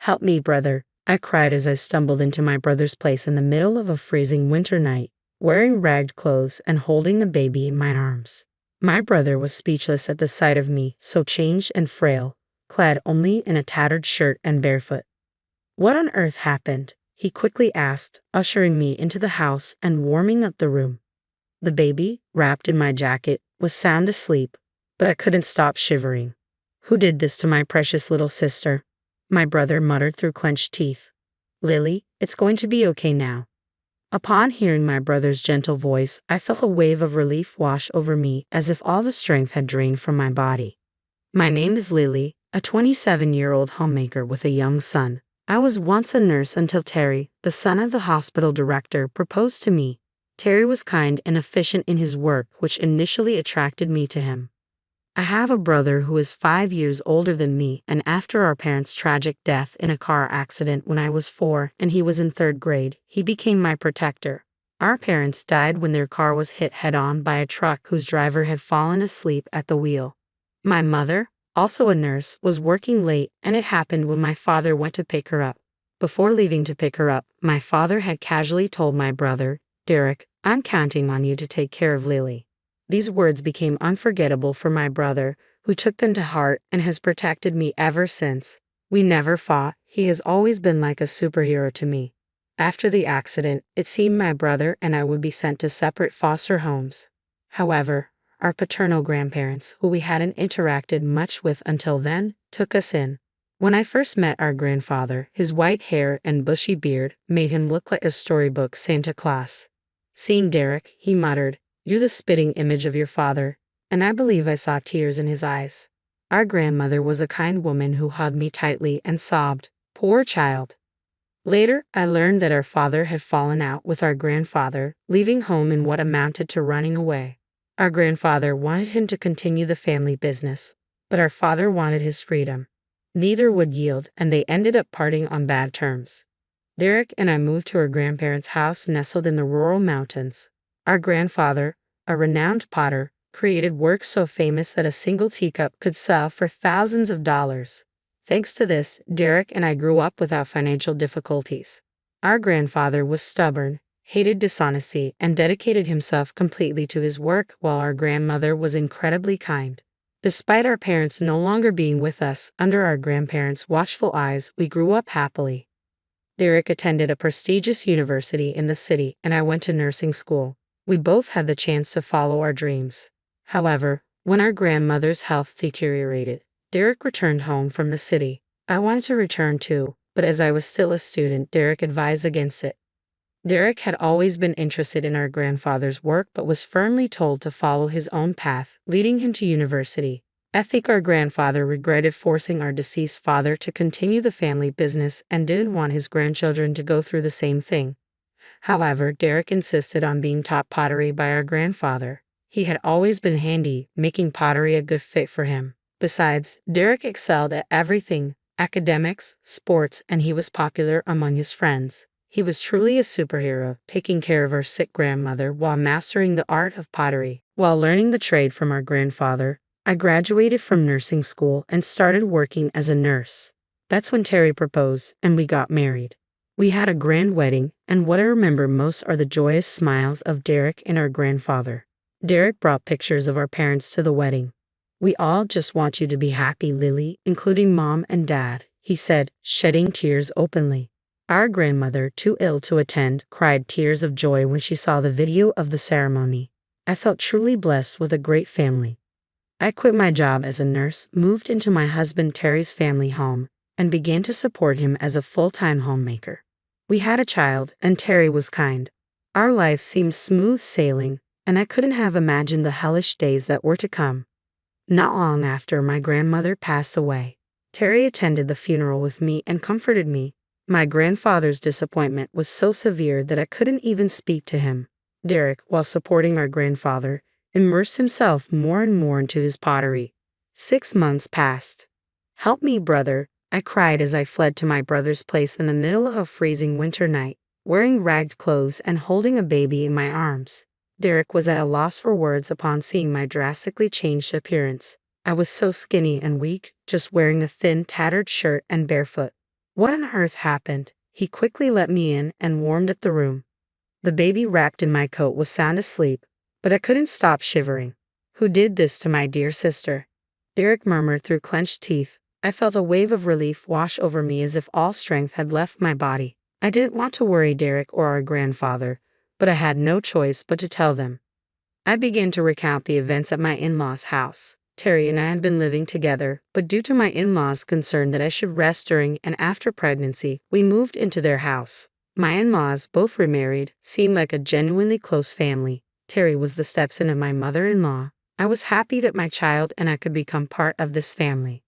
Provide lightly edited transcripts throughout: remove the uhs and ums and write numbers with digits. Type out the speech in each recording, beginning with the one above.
"Help me, brother," I cried as I stumbled into my brother's place in the middle of a freezing winter night, wearing ragged clothes and holding the baby in my arms. My brother was speechless at the sight of me, so changed and frail, clad only in a tattered shirt and barefoot. "What on earth happened?" he quickly asked, ushering me into the house and warming up the room. The baby, wrapped in my jacket, was sound asleep, but I couldn't stop shivering. "Who did this to my precious little sister?" my brother muttered through clenched teeth. "Lily, it's going to be okay now." Upon hearing my brother's gentle voice, I felt a wave of relief wash over me as if all the strength had drained from my body. "My name is Lily, a 27-year-old homemaker with a young son. I was once a nurse until Terry, the son of the hospital director, proposed to me." Terry was kind and efficient in his work, which initially attracted me to him. "I have a brother who is 5 years older than me, and after our parents' tragic death in a car accident when I was 4 and he was in 3rd grade, he became my protector. Our parents died when their car was hit head-on by a truck whose driver had fallen asleep at the wheel. My mother, also a nurse, was working late, and it happened when my father went to pick her up. Before leaving to pick her up, my father had casually told my brother, Derek, 'I'm counting on you to take care of Lily.' These words became unforgettable for my brother, who took them to heart and has protected me ever since. We never fought. He has always been like a superhero to me. After the accident, it seemed my brother and I would be sent to separate foster homes. However, our paternal grandparents, who we hadn't interacted much with until then, took us in. When I first met our grandfather, his white hair and bushy beard made him look like a storybook Santa Claus. Seeing Derek, he muttered, 'You're the spitting image of your father,' and I believe I saw tears in his eyes. Our grandmother was a kind woman who hugged me tightly and sobbed, 'Poor child.' Later, I learned that our father had fallen out with our grandfather, leaving home in what amounted to running away. Our grandfather wanted him to continue the family business, but our father wanted his freedom. Neither would yield, and they ended up parting on bad terms. Derek and I moved to our grandparents' house nestled in the rural mountains. Our grandfather, a renowned potter, created works so famous that a single teacup could sell for thousands of dollars. Thanks to this, Derek and I grew up without financial difficulties. Our grandfather was stubborn, hated dishonesty, and dedicated himself completely to his work, while our grandmother was incredibly kind. Despite our parents no longer being with us, under our grandparents' watchful eyes, we grew up happily. Derek attended a prestigious university in the city, and I went to nursing school. We both had the chance to follow our dreams. However, when our grandmother's health deteriorated, Derek returned home from the city. I wanted to return too, but as I was still a student, Derek advised against it. Derek had always been interested in our grandfather's work but was firmly told to follow his own path, leading him to university. I think our grandfather regretted forcing our deceased father to continue the family business and didn't want his grandchildren to go through the same thing. However, Derek insisted on being taught pottery by our grandfather. He had always been handy, making pottery a good fit for him. Besides, Derek excelled at everything: academics, sports, and he was popular among his friends. He was truly a superhero, taking care of our sick grandmother while mastering the art of pottery. While learning the trade from our grandfather, I graduated from nursing school and started working as a nurse. That's when Terry proposed, and we got married. We had a grand wedding, and what I remember most are the joyous smiles of Derek and our grandfather. Derek brought pictures of our parents to the wedding. "We all just want you to be happy, Lily, including Mom and Dad," he said, shedding tears openly. Our grandmother, too ill to attend, cried tears of joy when she saw the video of the ceremony. I felt truly blessed with a great family. I quit my job as a nurse, moved into my husband Terry's family home, and began to support him as a full-time homemaker. We had a child, and Terry was kind. Our life seemed smooth sailing, and I couldn't have imagined the hellish days that were to come. Not long after my grandmother passed away, Terry attended the funeral with me and comforted me. My grandfather's disappointment was so severe that I couldn't even speak to him. Derek, while supporting our grandfather, immersed himself more and more into his pottery. 6 months passed. "Help me, brother," I cried as I fled to my brother's place in the middle of a freezing winter night, wearing ragged clothes and holding a baby in my arms. Derek was at a loss for words upon seeing my drastically changed appearance. I was so skinny and weak, just wearing a thin, tattered shirt and barefoot. What on earth happened? He quickly let me in and warmed up the room. The baby wrapped in my coat was sound asleep, but I couldn't stop shivering. Who did this to my dear sister? Derek murmured through clenched teeth. I felt a wave of relief wash over me as if all strength had left my body. I didn't want to worry Derek or our grandfather, but I had no choice but to tell them. I began to recount the events at my in-laws' house. Terry and I had been living together, but due to my in-laws' concern that I should rest during and after pregnancy, we moved into their house. My in-laws, both remarried, seemed like a genuinely close family. Terry was the stepson of my mother-in-law. I was happy that my child and I could become part of this family.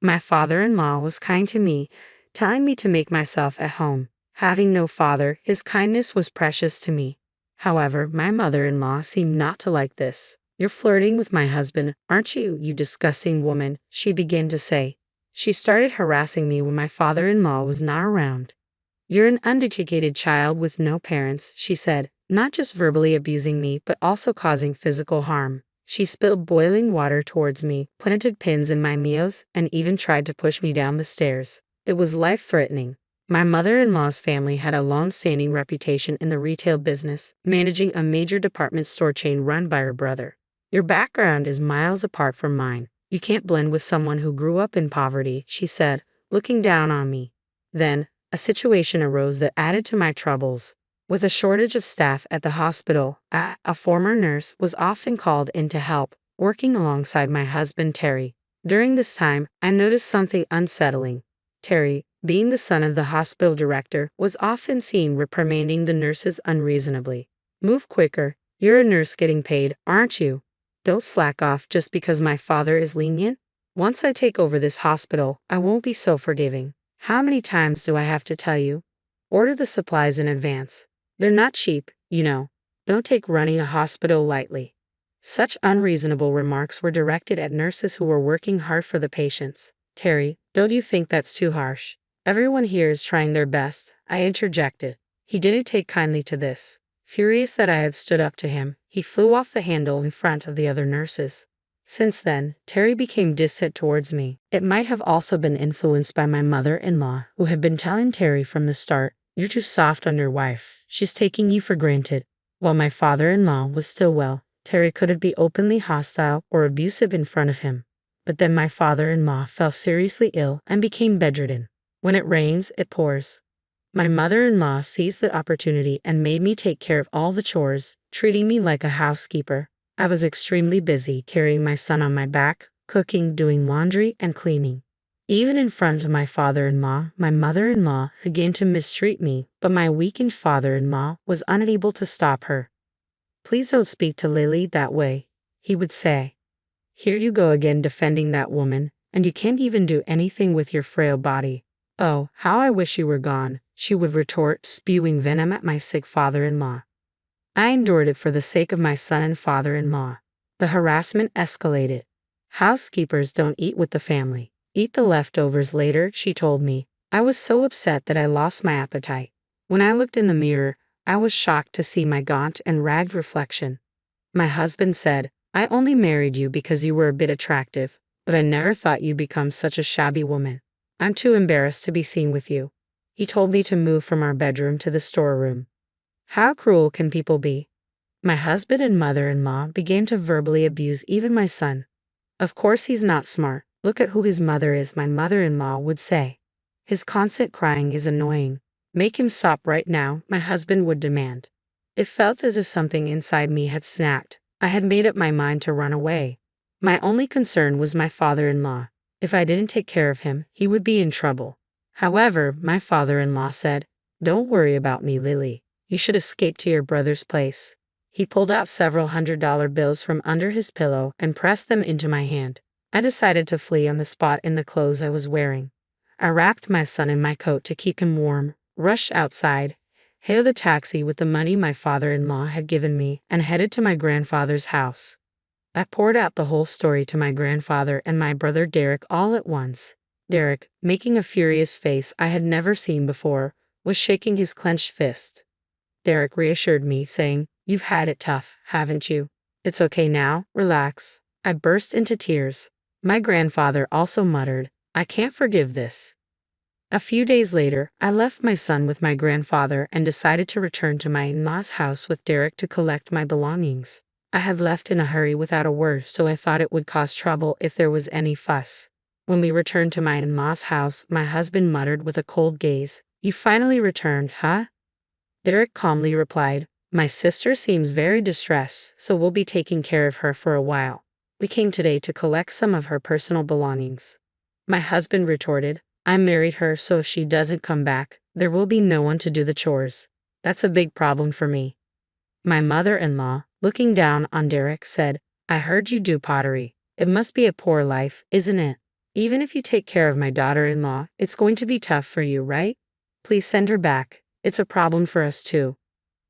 My father-in-law was kind to me, telling me to make myself at home. Having no father, his kindness was precious to me. However, my mother-in-law seemed not to like this. "You're flirting with my husband, aren't you, you disgusting woman?" she began to say. She started harassing me when my father-in-law was not around. "You're an uneducated child with no parents," she said, not just verbally abusing me but also causing physical harm. She spilled boiling water towards me, planted pins in my meals, and even tried to push me down the stairs. It was life-threatening. My mother-in-law's family had a long-standing reputation in the retail business, managing a major department store chain run by her brother. "Your background is miles apart from mine. You can't blend with someone who grew up in poverty," she said, looking down on me. Then, a situation arose that added to my troubles. With a shortage of staff at the hospital, a former nurse was often called in to help, working alongside my husband Terry. During this time, I noticed something unsettling. Terry, being the son of the hospital director, was often seen reprimanding the nurses unreasonably. "Move quicker, you're a nurse getting paid, aren't you? Don't slack off just because my father is lenient. Once I take over this hospital, I won't be so forgiving. How many times do I have to tell you? Order the supplies in advance. They're not cheap, you know. Don't take running a hospital lightly." Such unreasonable remarks were directed at nurses who were working hard for the patients. "Terry, don't you think that's too harsh? Everyone here is trying their best," I interjected. He didn't take kindly to this. Furious that I had stood up to him, he flew off the handle in front of the other nurses. Since then, Terry became distant towards me. It might have also been influenced by my mother-in-law, who had been telling Terry from the start, "You're too soft on your wife. She's taking you for granted." While my father-in-law was still well, Terry couldn't be openly hostile or abusive in front of him. But then my father-in-law fell seriously ill and became bedridden. When it rains, it pours. My mother-in-law seized the opportunity and made me take care of all the chores, treating me like a housekeeper. I was extremely busy carrying my son on my back, cooking, doing laundry, and cleaning. Even in front of my father-in-law, my mother-in-law began to mistreat me, but my weakened father-in-law was unable to stop her. "Please don't speak to Lily that way," he would say. "Here you go again defending that woman, and you can't even do anything with your frail body." "Oh, how I wish you were gone," she would retort, spewing venom at my sick father-in-law. I endured it for the sake of my son and father-in-law. The harassment escalated. "Housekeepers don't eat with the family. Eat the leftovers later," she told me. I was so upset that I lost my appetite. When I looked in the mirror, I was shocked to see my gaunt and ragged reflection. My husband said, "I only married you because you were a bit attractive, but I never thought you'd become such a shabby woman. I'm too embarrassed to be seen with you." He told me to move from our bedroom to the storeroom. How cruel can people be? My husband and mother-in-law began to verbally abuse even my son. "Of course he's not smart. Look at who his mother is," my mother-in-law would say. "His constant crying is annoying. Make him stop right now," my husband would demand. It felt as if something inside me had snapped. I had made up my mind to run away. My only concern was my father-in-law. If I didn't take care of him, he would be in trouble. However, my father-in-law said, "Don't worry about me, Lily. You should escape to your brother's place." He pulled out several $100 bills from under his pillow and pressed them into my hand. I decided to flee on the spot in the clothes I was wearing. I wrapped my son in my coat to keep him warm, rushed outside, hailed a taxi with the money my father-in-law had given me, and headed to my grandfather's house. I poured out the whole story to my grandfather and my brother Derek all at once. Derek, making a furious face I had never seen before, was shaking his clenched fist. Derek reassured me, saying, "You've had it tough, haven't you? It's okay now, relax." I burst into tears. My grandfather also muttered, "I can't forgive this." A few days later, I left my son with my grandfather and decided to return to my in-laws' house with Derek to collect my belongings. I had left in a hurry without a word, so I thought it would cause trouble if there was any fuss. When we returned to my in-laws' house, my husband muttered with a cold gaze, "You finally returned, huh?" Derek calmly replied, "My sister seems very distressed, so we'll be taking care of her for a while. We came today to collect some of her personal belongings." My husband retorted, "I married her, so if she doesn't come back, there will be no one to do the chores. That's a big problem for me." My mother-in-law, looking down on Derek, said, "I heard you do pottery. It must be a poor life, isn't it? Even if you take care of my daughter-in-law, it's going to be tough for you, right? Please send her back. It's a problem for us too."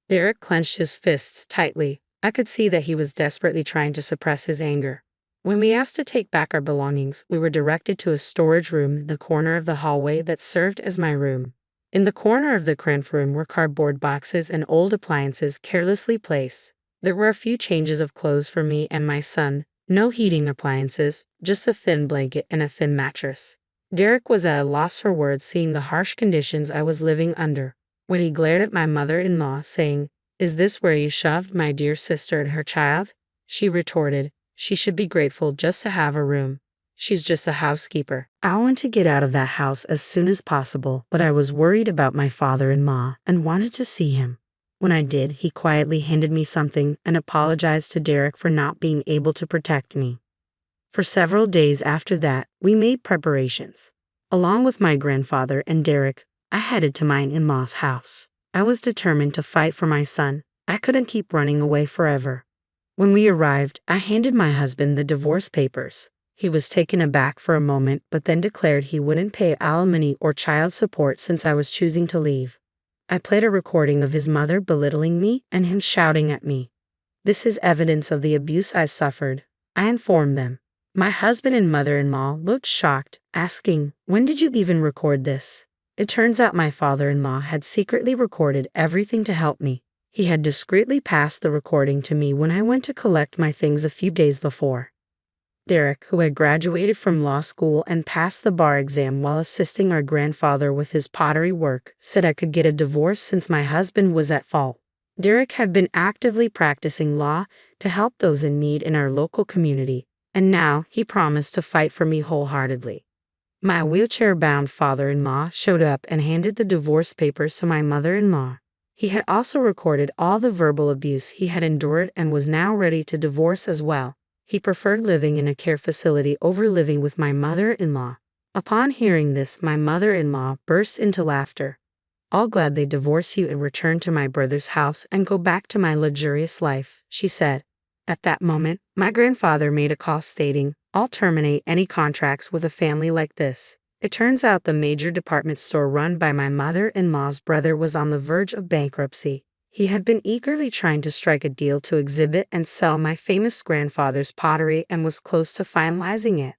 Derek clenched his fists tightly. I could see that he was desperately trying to suppress his anger. When we asked to take back our belongings, we were directed to a storage room in the corner of the hallway that served as my room. In the corner of the cramped room were cardboard boxes and old appliances carelessly placed. There were a few changes of clothes for me and my son, no heating appliances, just a thin blanket and a thin mattress. Derek was at a loss for words, seeing the harsh conditions I was living under. When he glared at my mother-in-law, saying, "Is this where you shoved my dear sister and her child?" she retorted, "She should be grateful just to have a room. She's just a housekeeper." I wanted to get out of that house as soon as possible, but I was worried about my father-in-law and wanted to see him. When I did, he quietly handed me something and apologized to Derek for not being able to protect me. For several days after that, we made preparations. Along with my grandfather and Derek, I headed to my in-laws' house. I was determined to fight for my son. I couldn't keep running away forever. When we arrived, I handed my husband the divorce papers. He was taken aback for a moment, but then declared he wouldn't pay alimony or child support since I was choosing to leave. I played a recording of his mother belittling me and him shouting at me. "This is evidence of the abuse I suffered," I informed them. My husband and mother-in-law looked shocked, asking, "When did you even record this?" It turns out my father-in-law had secretly recorded everything to help me. He had discreetly passed the recording to me when I went to collect my things a few days before. Derek, who had graduated from law school and passed the bar exam while assisting our grandfather with his pottery work, said I could get a divorce since my husband was at fault. Derek had been actively practicing law to help those in need in our local community, and now he promised to fight for me wholeheartedly. My wheelchair-bound father-in-law showed up and handed the divorce papers to my mother-in-law. He had also recorded all the verbal abuse he had endured and was now ready to divorce as well. He preferred living in a care facility over living with my mother-in-law. Upon hearing this, my mother-in-law burst into laughter. "I'll gladly divorce you and return to my brother's house and go back to my luxurious life," she said. At that moment, my grandfather made a call stating, "I'll terminate any contracts with a family like this." It turns out the major department store run by my mother-in-law's brother was on the verge of bankruptcy. He had been eagerly trying to strike a deal to exhibit and sell my famous grandfather's pottery and was close to finalizing it.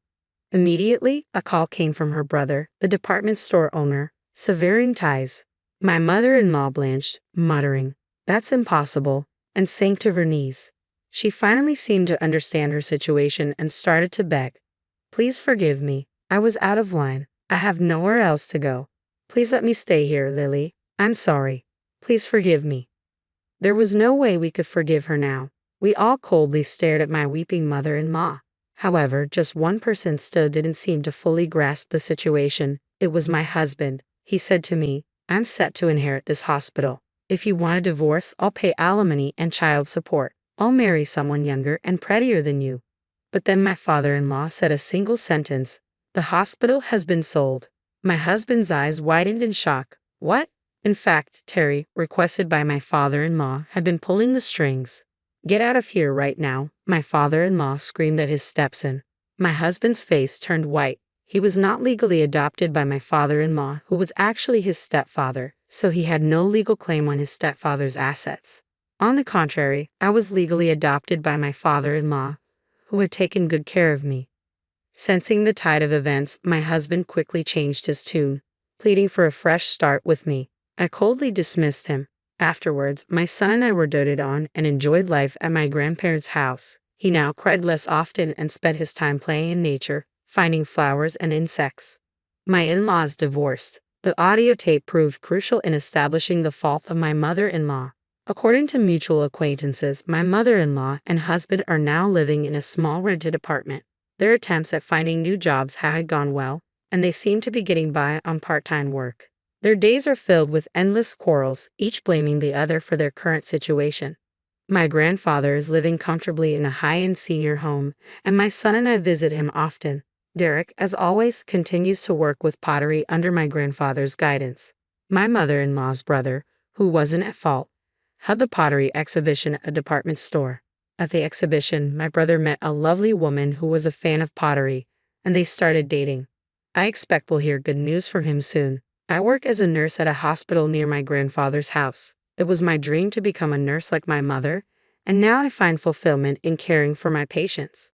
Immediately, a call came from her brother, the department store owner, severing ties. My mother-in-law blanched, muttering, "That's impossible," and sank to her knees. She finally seemed to understand her situation and started to beg. "Please forgive me. I was out of line. I have nowhere else to go. Please let me stay here, Lily. I'm sorry. Please forgive me." There was no way we could forgive her now. We all coldly stared at my weeping mother-in-law. However, just one person still didn't seem to fully grasp the situation. It was my husband. He said to me, "I'm set to inherit this hospital. If you want a divorce, I'll pay alimony and child support. I'll marry someone younger and prettier than you." But then my father-in-law said a single sentence, "The hospital has been sold." My husband's eyes widened in shock. What? In fact, Terry, requested by my father-in-law, had been pulling the strings. "Get out of here right now," my father-in-law screamed at his stepson. My husband's face turned white. He was not legally adopted by my father-in-law, who was actually his stepfather, so he had no legal claim on his stepfather's assets. On the contrary, I was legally adopted by my father-in-law, who had taken good care of me. Sensing the tide of events, my husband quickly changed his tune, pleading for a fresh start with me. I coldly dismissed him. Afterwards, my son and I were doted on and enjoyed life at my grandparents' house. He now cried less often and spent his time playing in nature, finding flowers and insects. My in-laws divorced. The audio tape proved crucial in establishing the fault of my mother-in-law. According to mutual acquaintances, my mother-in-law and husband are now living in a small rented apartment. Their attempts at finding new jobs had gone well, and they seem to be getting by on part-time work. Their days are filled with endless quarrels, each blaming the other for their current situation. My grandfather is living comfortably in a high-end senior home, and my son and I visit him often. Derek, as always, continues to work with pottery under my grandfather's guidance. My mother-in-law's brother, who wasn't at fault, had the pottery exhibition at a department store. At the exhibition, my brother met a lovely woman who was a fan of pottery, and they started dating. I expect we'll hear good news from him soon. I work as a nurse at a hospital near my grandfather's house. It was my dream to become a nurse like my mother, and now I find fulfillment in caring for my patients.